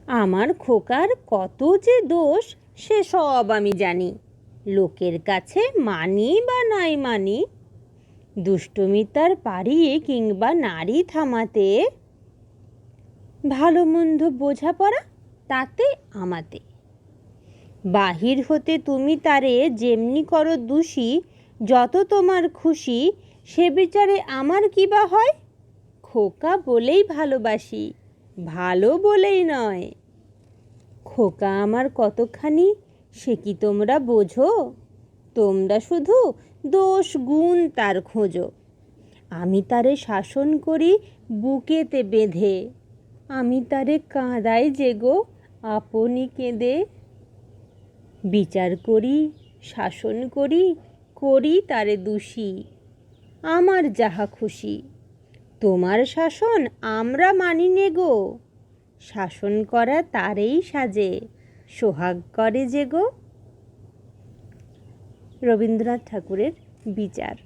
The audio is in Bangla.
আমার খোকার কত যে দোষ সে সব আমি জানি, লোকের কাছে মানি বা নাই মানি। দুষ্টুমি তার পারি কিংবা নারী থামাতে, ভালো মন্দ বোঝাপড়া তাতে আমাতে। বাহির হতে তুমি তারে যেমনি করো দোষী, যত তোমার খুশি সে বিচারে আমার কি বা হয়। খোকা বলেই ভালোবাসি, ভালো বলেই নয়। খোকা আমার কতখানি সে কি তোমরা বোঝো? তোমরা শুধু দোষ গুণ তার খোঁজো। আমি তারে শাসন করি বুকেতে বেঁধে, আমি তারে কাঁদাই যে গো আপনি কেঁদে। বিচার করি, শাসন করি, করি তারে দোষী, আমার যাহা খুশি। তোমার শাসন আমরা মানি নে গো, শাসন করা তারেই সাজে, সোহাগ করে যে গো। রবীন্দ্রনাথ ঠাকুরের বিচার।